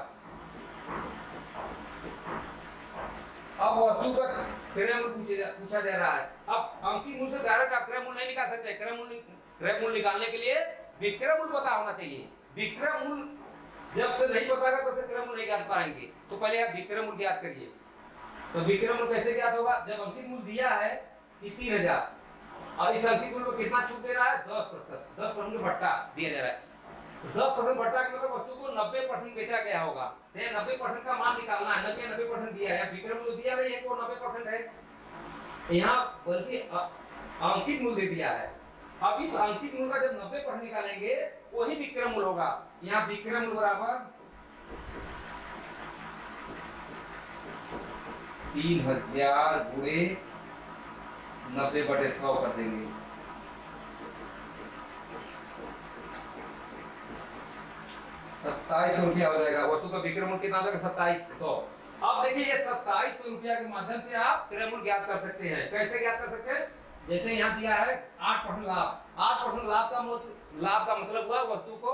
अब वस्तु का क्रय मूल्य पूछा जा रहा है। अब अंकित मूल्य से डायरेक्ट आप क्रय मूल्य नहीं निकाल सकते। क्रय मूल्य निकालने के लिए विक्रय मूल्य पता होना चाहिए। विक्रय मूल्य जब से नहीं पता होगा तब से क्रय मूल्य नहीं ज्ञात पाएंगे। तो पहले आप विक्रय मूल्य ज्ञात करिए। तो विक्रय मूल्य कैसे ज्ञात होगा? जब अंकित मूल्य दिया है कि 3000 और इस अंकित मूल्य में कितना छूट दे रहा है? 10%। 10% भट्टा दिया जा रहा है। 10% भट्टा के मतलब वस्तु को 90% बेचा गया होगा। तो 90% का मान निकालना है। 90% दिया है, विक्रय मूल्य दिया नहीं है वो 90% है। यहाँ बल्कि अंकित मूल्य दिया है। अब इस अंकित मूल्य का जब 90% निकालेंगे वही विक्रय मूल्य होगा। यहाँ विक्रय मूल्य बराबर 3000 गुणे 90/100 कर देंगे। 2700 रुपया हो जाएगा। वस्तु का विक्रय मूल्य कितना हो जाएगा? 2700। अब देखिए ये 2700 रुपया के माध्यम से आप क्रय मूल्य ज्ञात कर सकते हैं। कैसे ज्ञात कर सकते हैं? जैसे यहाँ दिया है 8% लाभ। 8% लाभ का मतलब हुआ वस्तु को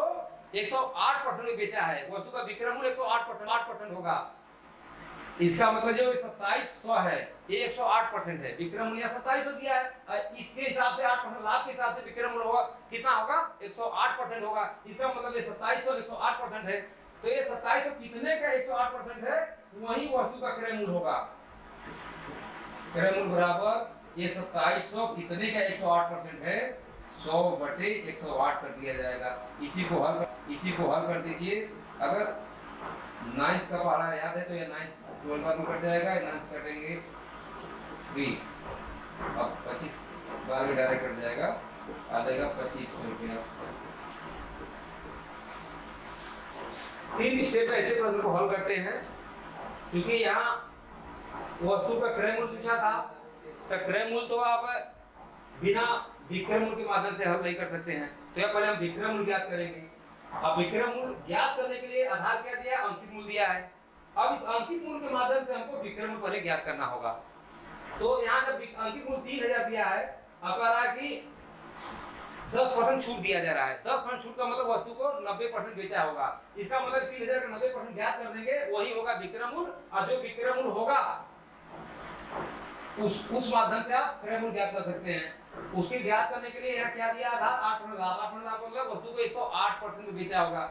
108% में बेचा है। वस्तु का विक्रय मूल्य 108% होगा। इसका मतलब जो 2700 है ये 108% है। विक्रय मूल्य 2700 दिया है, इसके हिसाब से 8% लाभ के हिसाब से विक्रय मूल्य होगा कितना होगा? 108% होगा। इसका मतलब ये 2700 108% है। तो ये 2700 कितने का 108% है? वही वस्तु का क्रय मूल्य होगा। क्रय मूल्य बराबर ये 2700 कितने का 108% है? 100/108 कर दिया जाएगा। इसी को हल कर दीजिए। अगर 9th का पढ़ा याद है तो ये 9th 12 में कट जाएगा। 9th कटेंगे 3। अब 25 बार में डायरेक्ट कट जाएगा, आ जाएगा 2500 रुपया। 3 स्टेप ऐसे प्रश्न को हल करते हैं। क्योंकि यहाँ वस्तु का क्रय मूल्य पूछा था, तो क्रय मूल्य तो आप बिना विक्रय मूल्य के माध्यम से हल नहीं कर सकते हैं। तो यहाँ पहले हम विक्रय मूल्य ज्ञात करेंगे। अब विक्रय मूल्य ज्ञात करने के लिए आधार क्या दिया? अंकित मूल्य दिया है। अब इस अंकित मूल्य के माध्यम से हमको विक्रय मूल्य पहले ज्ञात करना होगा। तो यहाँ जब अंकित मूल्य 3000 दिया है, अब कह रहा है कि 10% छूट दिया जा रहा है। 10% छूट का मतलब वस्तु को 90% बेचा होगा। इसका मतलब 3000 का 90% ज्ञात कर देंगे, वही होगा विक्रय मूल्य। और जो विक्रय मूल्य होगा उस माध्यम से आप क्रय मूल्य ज्ञात कर सकते हैं। उसके ज्ञात करने के लिए यहाँ क्या दिया था? 8% लाभ। 8% लाभ मतलब वस्तु को 108% में बेचा होगा।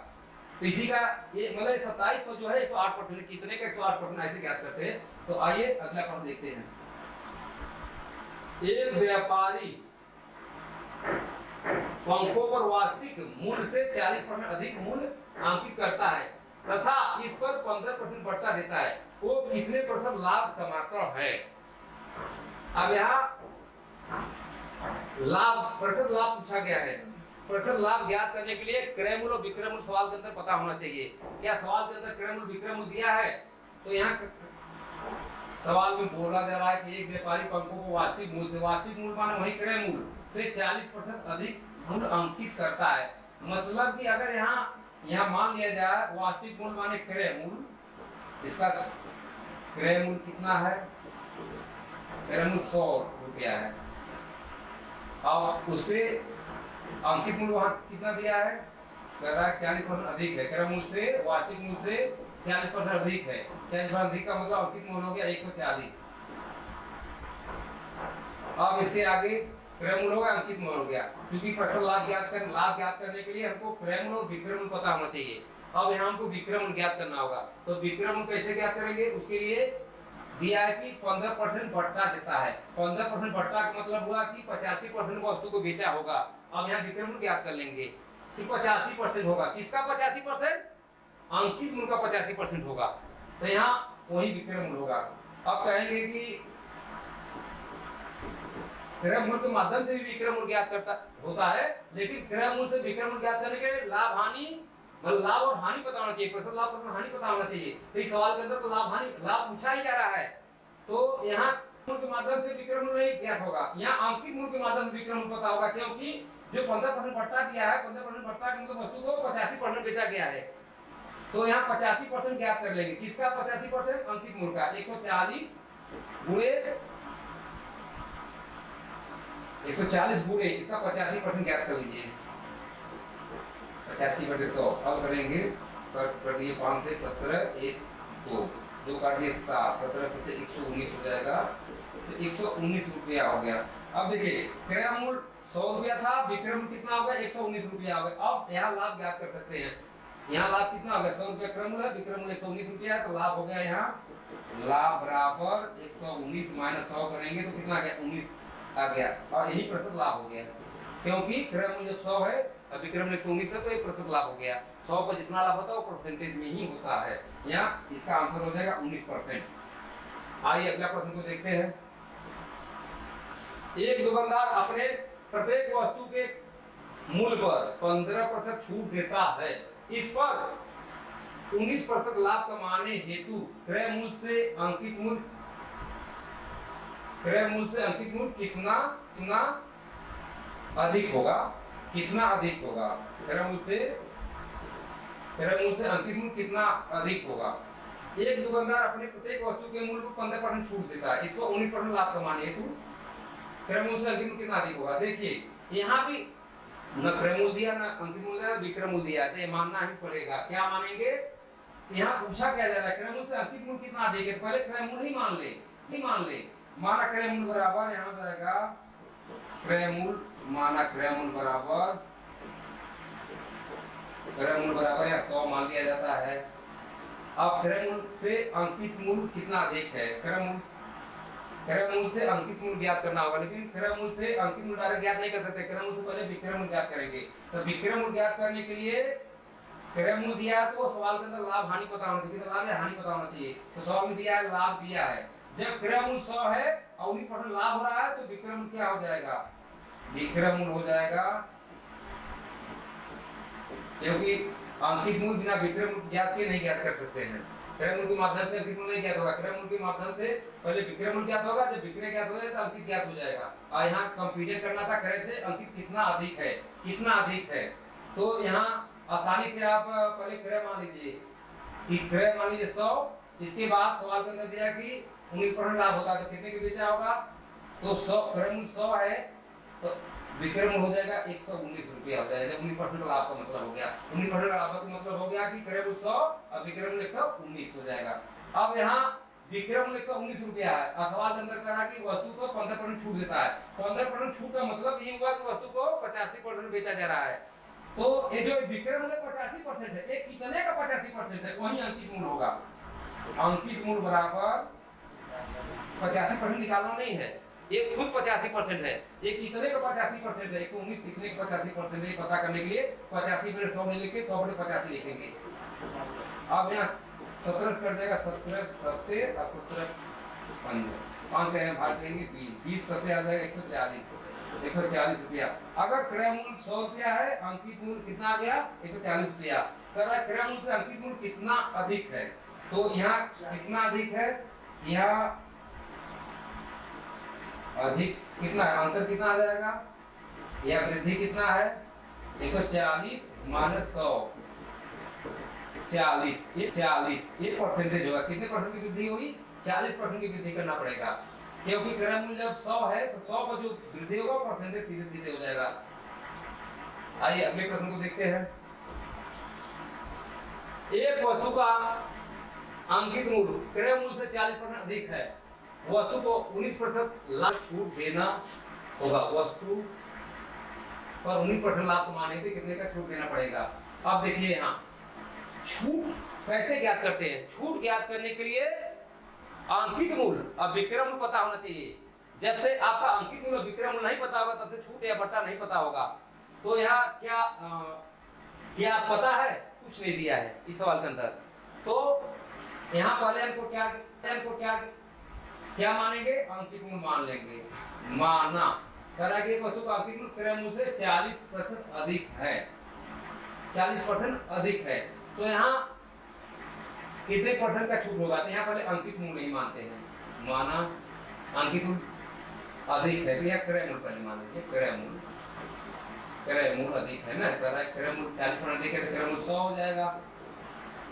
तो इसी का ये मतलब 2700 जो है 108%, कितने का 108% ऐसे ज्ञात करते हैं। तो आइए अगला प्रश्न देखते हैं। एक व्यापारी अंकों पर वास्तविक मूल्य से 40% अधिक मूल्य अंकित करता है तथा इस पर 15% बट्टा देता है, वो कितने % लाभ कमाता है? अब यहाँ प्रतिशत लाभ पूछा गया है। प्रतिशत लाभ ज्ञात करने के लिए क्रय मूल्य और विक्रय मूल्य सवाल के अंदर पता होना चाहिए। क्या सवाल के अंदर क्रय मूल्य विक्रय मूल्य दिया है? तो यहाँ सवाल में बोला जा रहा है कि एक व्यापारिक अंकों को वास्तविक मूल्य माने वही क्रय मूल्य से 40% अधिक मूल्य अंकित करता है। मतलब कि अगर यहाँ मान लिया जाए वास्तविक मूल्य माने क्रय मूल्य, इसका क्रय मूल्य कितना है, क्रय मूल्य 100 रुपया है। अब उस पे अंकित मूल्य वहां कितना दिया है, कर रहा है 40% अधिक है, क्रय मूल्य से वास्तविक मूल्य से 40% अधिक है। 40% अधिक का मतलब अंकित मूल्य हो गया 140। अब इसके आगे क्रय मूल्य हो गया, अंकित मूल्य हो गया। क्योंकि प्रश्न लाभ ज्ञात करने के लिए हमको क्रय मूल्य और विक्रय मूल्य पता होना चाहिए। अब यहाँ हमको विक्रय मूल्य ज्ञात करना होगा, तो विक्रय मूल्य कैसे ज्ञात करेंगे, उसके लिए दिया है कि 15% भट्टा देता है। 15% भट्टा का मतलब हुआ कि 85% वस्तु को बेचा होगा। अब यहाँ विक्रय मूल्य ज्ञात कर लेंगे कि 85% होगा। किसका 85%, अंकित मूल्य का 85% होगा, तो यहाँ वही विक्रय मूल्य होगा। अब कहेंगे कि क्रय मूल्य के माध्यम से भी विक्रय मूल्य ज्ञात करता होता है, लेकिन क्रय मूल्य से विक्रय मूल्य ज्ञात करने के लिए लाभ और हानि पता होना चाहिए, प्रथम लाभ प्रथम हानि पता होना चाहिए। तो इस सवाल के अंदर तो लाभ पूछा ही जा रहा है, तो यहाँ मूल्य के माध्यम से विक्रय मूल्य नहीं ज्ञात होगा, यहाँ अंकित मूल्य के माध्यम से विक्रय मूल्य पता होगा। क्योंकि जो 15% भट्टा दिया है, 15% भट्टा का मतलब वस्तु को 85% बेचा गया है, तो यहाँ 85% ज्ञात कर लेंगे। किसका 85%, अंकित मूल्य का। 140 गुणे इसका 85% ज्ञात कर लीजिए, 85/100। अब करेंगे कटिए 5 से 17 1 2 2 काटिए 7 17 7 119 हो जाएगा, तो 119 रुपया हो गया। अब देखिए क्रय मूल्य 100 रुपया था, विक्रय मूल्य कितना हो गया, 119 रुपया हो गया। अब यहाँ लाभ ज्ञात कर सकते हैं। यहाँ लाभ कितना हो गया, 100 रुपया क्रय मूल्य, विक्रय मूल्य 119 रुपया, तो लाभ हो गया यहाँ लाभ बराबर 119 माइनस 100 करेंगे तो कितना आ गया, 19 आ गया। और यही प्रतिशत लाभ हो गया, क्योंकि क्रय मूल्य 100 है और विक्रय मूल्य 119 है, तो ये प्रतिशत लाभ हो गया। 100 पर जितना लाभ होता है वो परसेंटेज में ही होता है। यहाँ इसका आंसर हो जाएगा 19%। आइए अगला प्रश्न को देखते हैं। एक दुकानदार अपने प्रत्येक वस्तु के मूल्य पर 15% छूट देता है। इस पर 19% लाभ कमाने हेतु क्रय मूल्य से अंकित मूल्य कितना अधिक होगा, कितना अधिक होगा, क्रय मूल्य से अंकित मूल्य कितना अधिक होगा। एक दुकानदार अपने प्रत्येक वस्तु के मूल्य पर 15% छूट देता है, इसको 19% लाभ कमाने हेतु क्रय मूल्य से अंकित मूल्य कितना अधिक होगा। देखिए यहाँ भी न क्रय मूल्य दिया, न अंकित मूल्य दिया, विक्रय मूल्य दिया, तो ये मानना ही पड़ेगा। क्या मानेंगे, यहाँ पूछा क्या जा रहा है, क्रय मूल्य से अंकित मूल्य कितना अधिक है, पहले क्रय मूल्य ही मान ले। माना क्रय मूल्य बराबर यहाँ जाएगा क्रय मूल्य बराबर या 100 मान लिया जाता है। अब क्रय मूल्य से अंकित मूल्य कितना अधिक है, क्रय मूल्य से अंकित मूल्य ज्ञात करना होगा, लेकिन क्रय मूल्य से अंकित मूल्य डायरेक्ट ज्ञात नहीं कर सकते। क्रय मूल्य से पहले विक्रय मूल्य ज्ञात करेंगे। तो विक्रय मूल्य ज्ञात करने के लिए क्रय मूल्य दिया है, तो सवाल के अंदर लाभ हानि पता होना चाहिए, तो लाभ या हानि पता होना चाहिए। तो सवाल में दिया है लाभ दिया है, जब क्रय मूल्य 100 है और 19% लाभ हो रहा है, तो विक्रय मूल्य क्या हो जाएगा, विक्रय मूल्य हो जाएगा, क्योंकि अंकित मूल्य बिना विक्रय मूल्य ज्ञात के नहीं ज्ञात कर सकते हैं। क्रय मूल्य के माध्यम से अंकित मूल्य नहीं ज्ञात होगा, क्रय मूल्य के माध्यम से पहले विक्रय मूल्य ज्ञात होगा, जब विक्रय ज्ञात हो जाए तो अंकित ज्ञात हो जाएगा। और यहाँ कंफ्यूजन करना था, क्रय से अंकित कितना अधिक है। तो यहाँ आसानी से आप पहले क्रय मान लीजिए कि क्रय मान लीजिए 100, इसके बाद सवाल के अंदर दिया कि 19% लाभ होता है, तो कितने के बेचा होगा, तो 100 क्रय मूल्य 100 है, तो विक्रय मूल्य हो जाएगा 119 रुपया हो जाएगा। 19% लाभ का मतलब हो गया, 19% लाभ का मतलब हो गया कि क्रय मूल्य 100 और विक्रय मूल्य 119 हो जाएगा। अब यहाँ विक्रय मूल्य 119 रुपया है और सवाल के अंदर कहा कि वस्तु को 15% छूट देता है। 15% छूट का मतलब ये हुआ कि वस्तु को 85% बेचा जा रहा है। तो ये जो विक्रय मूल्य 85% है, ये कितने का 85% है, वही अंकित मूल्य होगा। अंकित मूल्य बराबर 85% निकालना नहीं है, ये खुद 85% है। ये कितने का 85% है, 119 कितने का 85% है, पता करने के लिए 85 में 100 में लिखे 100 में 85 लिखेंगे। अब यहाँ 17 कट जाएगा, 17 7 और 17 5 का भाग देंगे 20 7 आ जाएगा 140 रुपया। अगर क्रय मूल्य 100 रुपया है, अंकित मूल्य कितना आ गया 140 रुपया। क्रय मूल्य से अंकित मूल्य कितना अधिक है, तो यहाँ कितना अधिक है, यहाँ अधिक कितना है, अंतर कितना आ जाएगा, या वृद्धि कितना है, 140 माइनस 100, 40, ये परसेंटेज होगा। कितने परसेंट की वृद्धि होगी, 40% की वृद्धि करना पड़ेगा, क्योंकि क्रय मूल्य जब 100 है तो 100 पर जो वृद्धि होगा परसेंटेज सीधे सीधे हो जाएगा। आइए अगले प्रश्न को देखते हैं। एक वस्तु का अंकित मूल्य क्रय मूल्य से 40% अधिक है, वस्तु को 19% लाभ छूट देना होगा। वस्तु पर 19% लाभ कमाने के लिए कितने का छूट देना पड़ेगा। अब देखिए यहाँ छूट कैसे ज्ञात करते हैं। छूट ज्ञात करने के लिए अंकित मूल्य और विक्रय मूल्य पता होना चाहिए। जब से आपका अंकित मूल्य विक्रय मूल्य नहीं पता होगा तब से छूट या बट्टा नहीं पता होगा। तो यहाँ क्या पता है, कुछ नहीं दिया है इस सवाल के अंदर। तो यहाँ पहले हमको क्या मानेंगे, अंकित मूल्य मान लेंगे। माना करा कि वस्तु का अंकित मूल्य क्रय मूल्य से 40% अधिक है, 40% अधिक है। तो यहाँ कितने परसेंट का छूट होगा, तो यहाँ पहले अंकित मूल्य नहीं मानते हैं। माना अंकित मूल्य अधिक है तो यहाँ क्रय मूल्य पहले मान लीजिए। क्रय मूल्य अधिक है ना, क्रय मूल्य 40% अधिक है तो क्रय मूल्य 100 हो जाएगा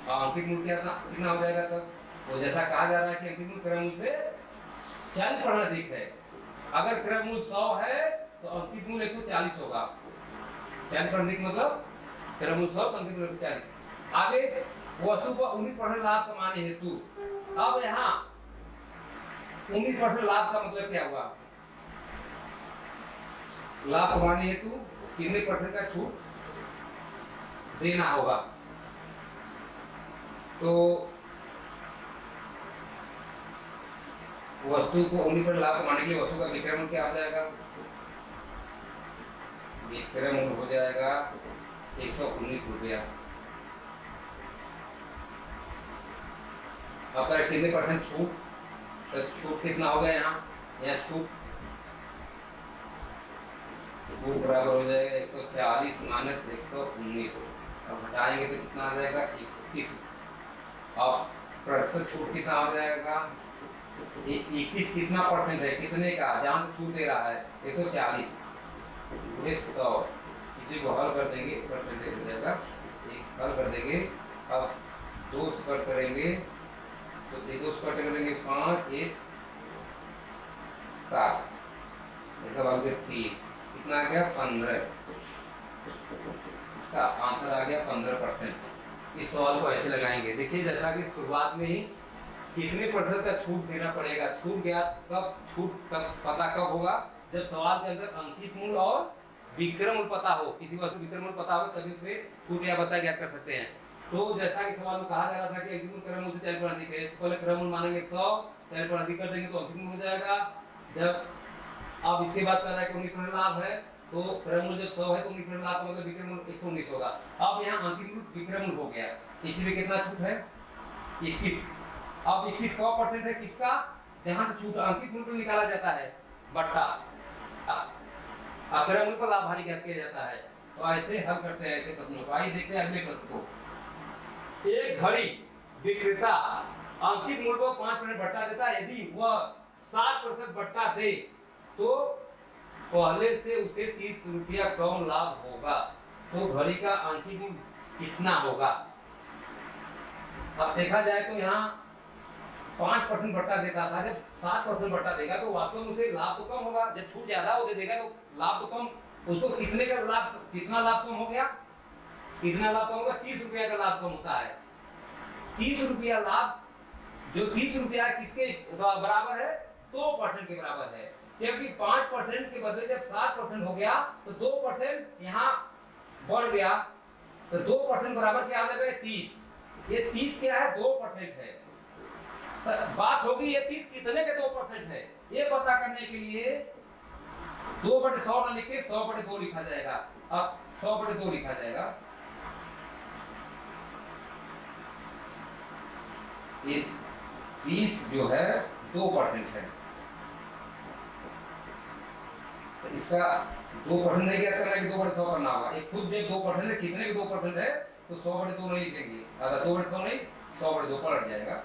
और अंकित मूल्य कितना हो जाएगा तब। तो जैसा कहा जा रहा है कि अंकित मूल्य क्रय मूल्य से 40% अधिक है। अगर क्रय मूल्य 100 है तो अंकित मूल्य 140 होगा। 40% अधिक मतलब क्रय मूल्य 100 तो अंकित मूल्य 140। आगे वस्तु को 19% लाभ कमाने हेतु, अब यहाँ 19% लाभ का मतलब क्या हुआ, लाभ कमाने हेतु कितने परसेंट का छूट देना होगा। तो वस्तु को 19% लाभ कमाने के लिए वस्तु का विक्रय मूल्य क्या हो जाएगा, विक्रय मूल्य हो जाएगा 119 रुपया। अब कितने परसेंट छूट, तो छूट कितना हो गया यहाँ छूट बराबर हो जाएगा 140 माइनस 119। अब हटाएंगे तो कितना आ जाएगा 21। अब प्रतिशत छूट कितना हो जाएगा 21। कितना परसेंट है, कितने का, जहाँ छूट दे रहा है 140 पूरे 100। इसी को हल कर देंगे, परसेंटेज हो जाएगा, एक हल कर देंगे। अब 2 से कट करेंगे तो 2 से कट करेंगे 5, 1, 7, इसका बाद 3, कितना आ गया 15। इसका आंसर आ गया 15%। इस सवाल को ऐसे लगाएंगे। देखिए जैसा कि शुरुआत में ही कितने प्रतिशत का छूट देना पड़ेगा, छूट पता कब होगा, जब सवाल के अंदर अंकित मूल्य और विक्रय मूल्य पता हो। किसी वस्तु विक्रय मूल्य पता हो तभी फिर छूट या बट्टा ज्ञात कर सकते हैं। तो जैसा कि सवाल में कहा जा रहा था कि अंकित मूल्य क्रय मूल्य से 40% अधिक है, पहले क्रय मूल्य मानेंगे 100, 40% अधिक कर देंगे तो अंकित मूल्य हो जाएगा। जब अब इसके बाद कह रहा है कि 19% लाभ है तो क्रय मूल्य जब 100 है तो 19% लाभ का मतलब विक्रय मूल्य 119 होगा। अब यहाँ अंकित मूल्य विक्रय मूल्य हो गया, इसलिए कितना छूट है 21। अब 21 का परसेंट है किसका, जहां से छूट अंकित मूल्य पर निकाला जाता है बट्टा, क्रय मूल्य पर लाभ भारी ज्ञात किया जाता है। तो ऐसे हल करते हैं ऐसे प्रश्नों को। आइए देखते हैं अगले प्रश्न को। एक घड़ी विक्रेता अंकित मूल्य पर 5% बट्टा देता है। यदि वह 7% बट्टा दे तो पहले से उसे 30 रुपया कम लाभ होगा। तो घड़ी का अंकित मूल्य कितना होगा। अब देखा जाए तो यहाँ 5% बट्टा देता था, जब 7% बट्टा देगा तो वास्तव में उसे लाभ तो कम होगा। जब छूट ज्यादा वो दे देगा तो लाभ तो कम, उसको कितने का लाभ, कितना लाभ कम हो गया, कितना लाभ कम होगा, 30 रुपया का लाभ कम होता है। 30 रुपया लाभ, जो 30 रुपया किसके बराबर है, 2% के बराबर है। क्योंकि 5% के बदले जब 7% हो गया तो 2% यहाँ बढ़ गया, तो 2% बराबर क्या हो जाएगा 30। ये 30 क्या है, 2% है। तो बात होगी ये 30 कितने के 2% है, ये पता करने के लिए 2/100 न लिख के 100/2 लिखा जाएगा। अब 100/2 लिखा जाएगा। ये 30 जो है 2% है, तो इसका 2% नहीं क्या करना है कि 2/100 करना होगा। एक खुद जब 2% है, कितने के 2% है तो 100/2 नहीं लिखेंगे, अगर 2/100 नहीं 100/2 पलट जाएगा।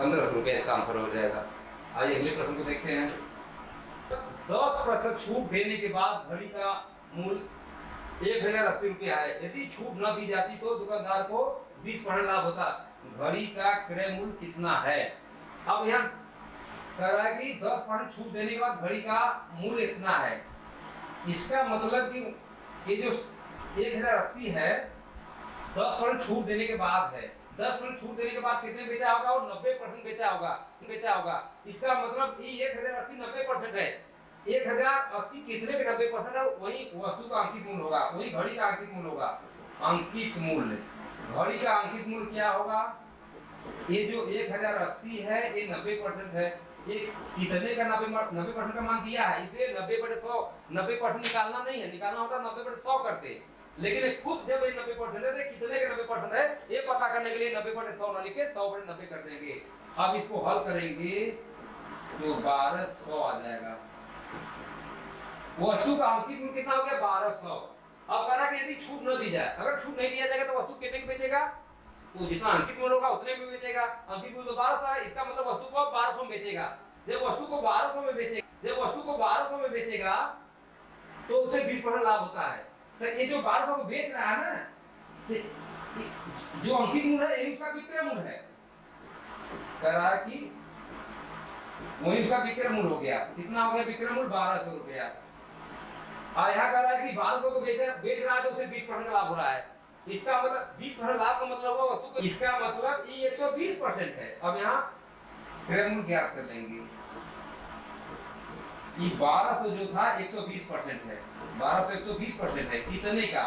1500 रुपये इसका आंसर हो जाएगा। आइए अगले प्रश्न को देखते हैं। 10% छूट देने के बाद घड़ी का मूल्य 1080 रुपया है। यदि छूट न दी जाती तो दुकानदार को 20% लाभ होता। घड़ी का क्रय मूल्य कितना है? अब यहाँ कह रहा है कि 10% छूट देने के बाद घड़ी का मूल्य इतना है। इसका मतलब कि ये जो 1080 है 10% छूट देने के बाद है। 10% छूट देने के बाद कितने बेचा होगा? और 90% बेचा होगा। इसका मतलब ये 1080 90% है। 1080 कितने के 90% है? वही वस्तु का अंकित मूल्य होगा, वही घड़ी का अंकित मूल्य होगा। अंकित मूल्य, घड़ी का अंकित मूल्य क्या होगा? ये जो 1080 है ये 90% है। ये कितने का 90% का मान दिया है, इसे 90/100 90% निकालना नहीं है, निकालना होता 90/100 करते। लेकिन खुद जब ये 90% है तो कितने का 90% है ये पता करने के लिए 90/100 ना लिखे 100/90 कर देंगे। अब इसको हल करेंगे तो 1200 आ जाएगा। वस्तु का अंकित मूल्य कितना हो गया? 1200। अब कह रहा कि यदि छूट न दी जाए, अगर छूट नहीं दिया जाएगा तो वस्तु कितने की बेचेगा? तो जितना अंकित मूल्य होगा उतने में बेचेगा। अंकित मूल्य तो 1200 है, इसका मतलब वस्तु को 1200 में बेचेगा। जब वस्तु को 1200 में बेचेगा तो उसे 20% लाभ होता है। तो ये जो 1200 को बेच रहा है ना, जो अंकित मूल्य है यही उसका विक्रय मूल्य है। कह रहा है कि वही उसका विक्रय मूल्य हो गया। कितना हो गया विक्रय मूल्य? 1200 रुपया। और यहाँ कह रहा है कि 1200 को बेच रहा है तो उसे 20% का लाभ हो रहा है। इसका मतलब 20% लाभ का मतलब होगा वस्तु का, इसका मतलब ये 120% है। अब यहाँ क्रय मूल्य ज्ञात कर लेंगे। ये 1200 जो था 120% है। 1200 120% है। कितने का?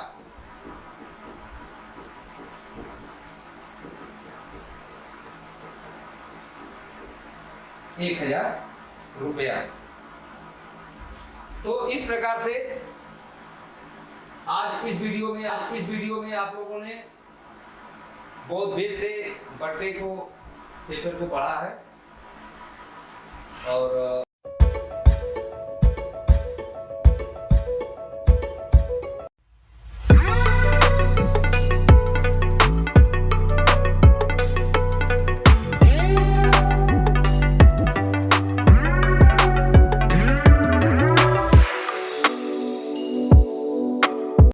1000 रुपया। तो इस प्रकार से आज इस वीडियो में आप लोगों ने बहुत देर से बट्टे को चैप्टर को पढ़ा है और